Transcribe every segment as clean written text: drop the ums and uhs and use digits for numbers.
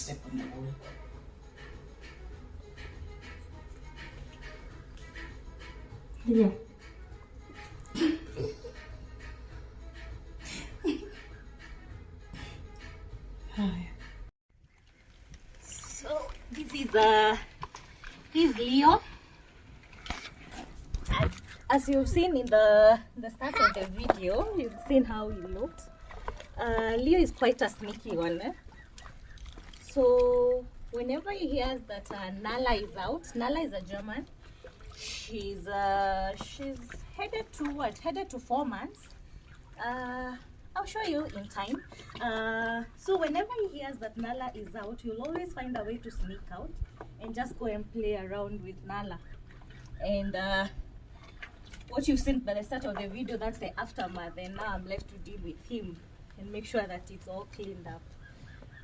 step on the ball. Yeah. So this is Leo. As you've seen in the start of the video, you've seen how he looked. Leo is quite a sneaky one. So whenever he hears that Nala is out, Nala is a German. She's headed to what? Headed to 4 months. I'll show you in time. So whenever he hears that Nala is out, you'll always find a way to sneak out and just go and play around with Nala. And what you've seen by the start of the video, that's the aftermath. And now I'm left to deal with him and make sure that it's all cleaned up.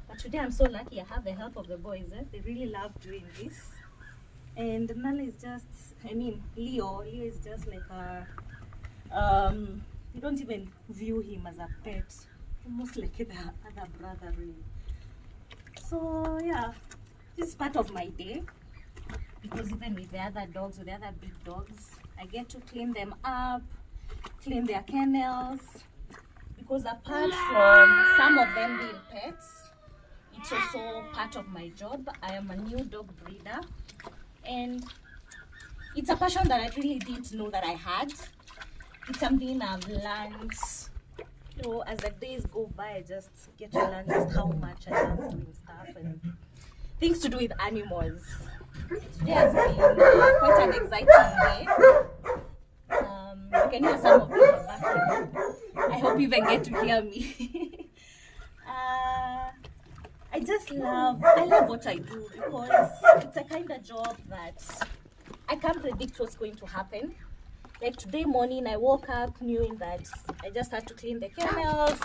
But today I'm so lucky I have the help of the boys. They really love doing this. And Nala is just, Leo is just like a, you don't even view him as a pet, almost like the other brother really. So yeah, this is part of my day, because even with the other dogs, with the other big dogs, I get to clean them up, clean their kennels, because apart from some of them being pets, it's also part of my job. I am a new dog breeder, and it's a passion that I really didn't know that I had. It's something I've learned, as the days go by. I just get to learn just how much I love doing stuff and things to do with animals. Today has been quite an exciting day. You can hear some of them back. I hope you even get to hear me. I love what I do, because it's a kind of job that I can't predict what's going to happen. Like today morning, I woke up knowing that I just had to clean the kennels,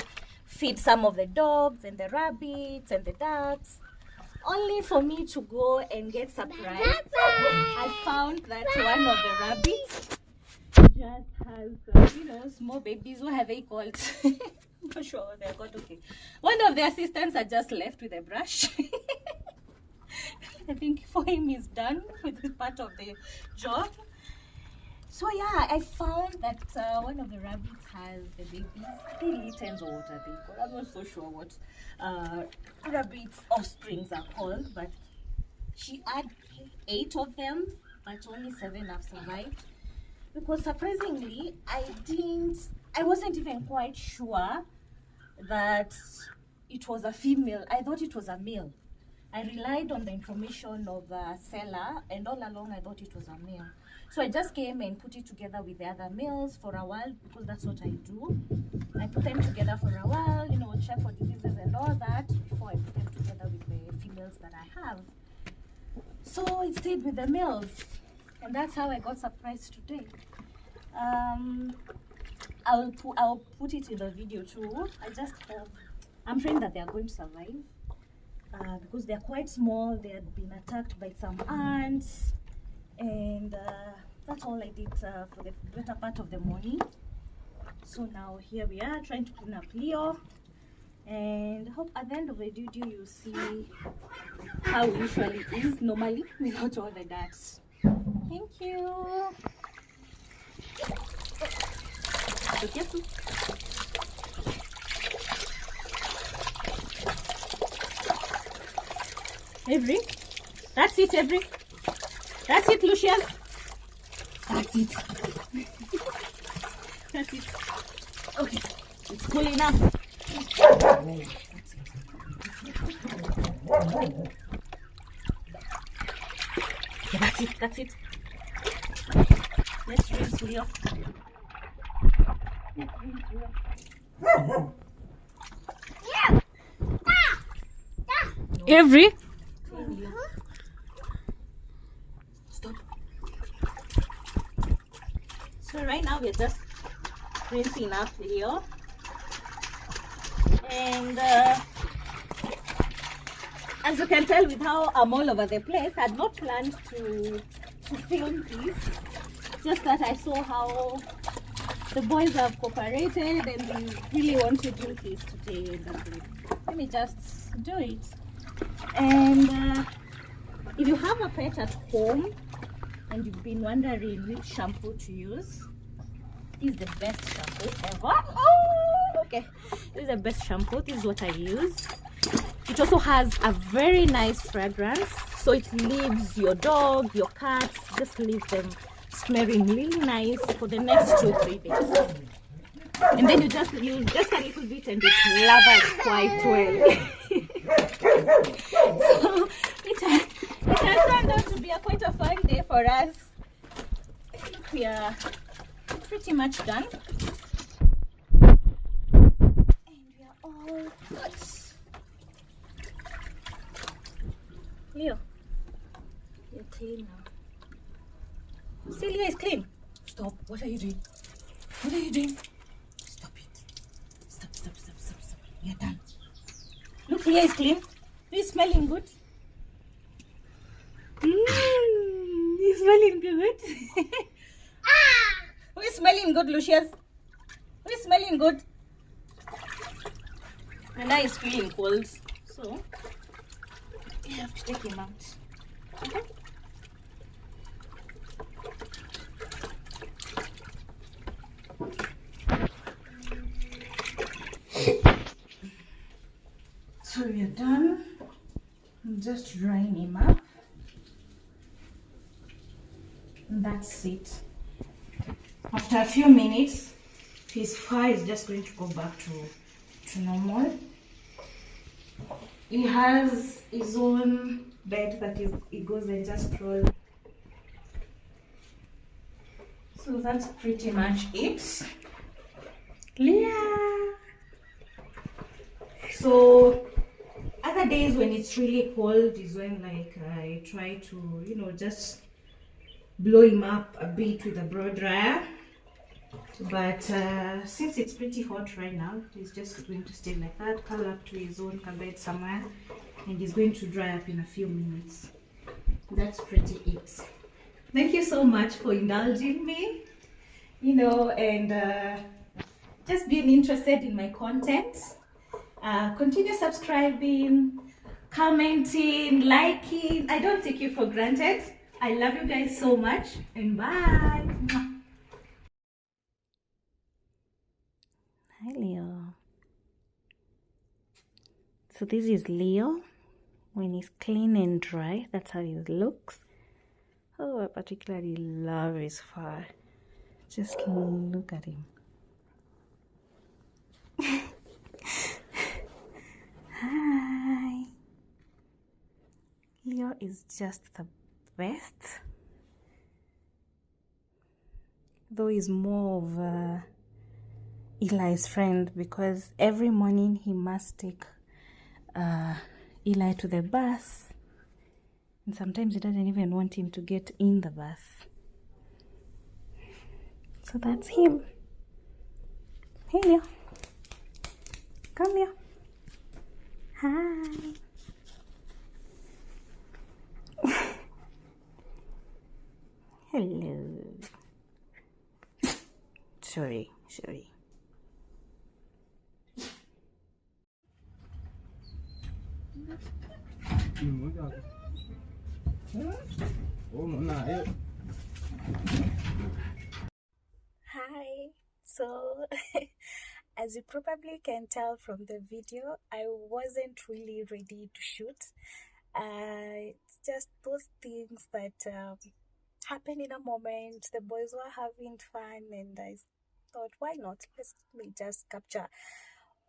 feed some of the dogs and the rabbits and the ducks, only for me to go and get surprised. I found that one of the rabbits just has, small babies. What have they called? I'm not sure what they're called. Okay. One of the assistants had just left with a brush. I think for him he's done with this part of the job. So yeah, I found that one of the rabbits has the babies. I think littens or what are they called? I'm not so sure what rabbits' offsprings are called, but she had 8 of them, but only 7 have survived. Because surprisingly, I wasn't even quite sure that it was a female. I thought it was a male. I relied on the information of the seller, and all along I thought it was a male. So I just came and put it together with the other males for a while, because that's what I do. I put them together for a while, check for diseases and all that before I put them together with the females that I have. So it stayed with the males, and that's how I got surprised today. I'll put it in the video too. I'm praying that they are going to survive, because they're quite small. They had been attacked by some ants, and that's all I did for the better part of the morning. So now here we are trying to clean up Leo, and hope at the end of the video you see how it usually is normally without all the dirt. Thank you. Be careful. Avery, that's it, Avery. That's it, Lucius. That's it. That's it. Okay, it's cool enough. Okay, that's it. That's it. Let's rinse Leo. Avery. Stop. So right now we're just rinsing up Leo, and as you can tell with how I'm all over the place, I had not planned to film this, just that I saw how the boys have cooperated and they really want to do this today. Let me just do it. And if you have a pet at home and you've been wondering which shampoo to use, this is the best shampoo ever. Oh, okay, this is the best shampoo. This is what I use. It also has a very nice fragrance, so it leaves your dog, your cats, just leave them smelling really nice for the next 2-3 days. And then you just use just a little bit and it lavers quite well. So it has turned out to be quite a fun day for us. I think we are pretty much done. And we are all good. Leo, you're clean now. See, Leo is clean. Stop. What are you doing? What are you doing? Stop it. Stop. You're done. Look, Leo is clean. He's smelling good. He's smelling good. Who is smelling good, Lucius? Who is smelling good? And I is feeling cold, so you have to take him out. Okay? So we are done. I'm just drying him up. And that's it. After a few minutes, his fur is just going to go back to normal. He has his own bed that he goes and just roll. So that's pretty much it. Leah. So other days when it's really cold is when like I try to just blow him up a bit with a blow dryer. But since it's pretty hot right now, he's just going to stay like that, curl up to his own bed somewhere, and he's going to dry up in a few minutes. That's pretty it. Thank you so much for indulging me, and just being interested in my content. Continue subscribing, commenting, liking. I don't take you for granted. I love you guys so much, and bye. Hi, Leo. So this is Leo when he's clean and dry. That's how he looks. Oh, I particularly love his fur. Just look at him. Hi. Leo is just the best. Though he's more of Eli's friend, because every morning he must take Eli to the bus, and sometimes he doesn't even want him to get in the bus. So that's him. Hey Leo, come here. Hi. Hello. Sorry. Hi. So as you probably can tell from the video, I wasn't really ready to shoot. It's just those things that happen in a moment. The boys were having fun, and I thought, why not? Let me just capture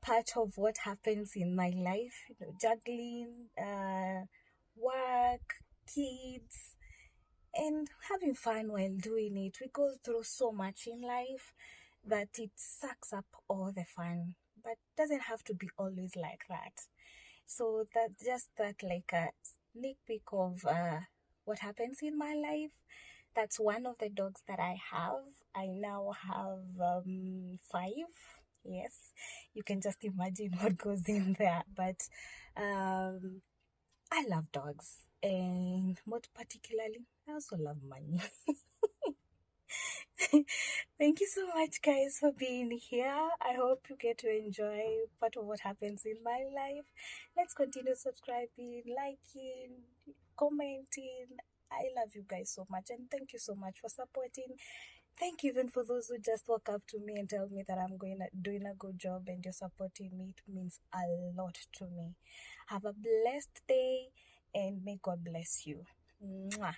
part of what happens in my life. Juggling, work, kids, and having fun while doing it. We go through so much in life that it sucks up all the fun, but doesn't have to be always like that. So that like a sneak peek of what happens in my life. That's one of the dogs that I have. I now have 5. Yes, you can just imagine what goes in there. But I love dogs, and more particularly, I also love money. Thank you so much, guys, for being here. I hope you get to enjoy part of what happens in my life. Let's continue subscribing, liking, commenting. I love you guys so much, and thank you so much for supporting. Thank you even for those who just walk up to me and tell me that I'm doing a good job and you're supporting me. It means a lot to me. Have a blessed day, and may God bless you. Mwah.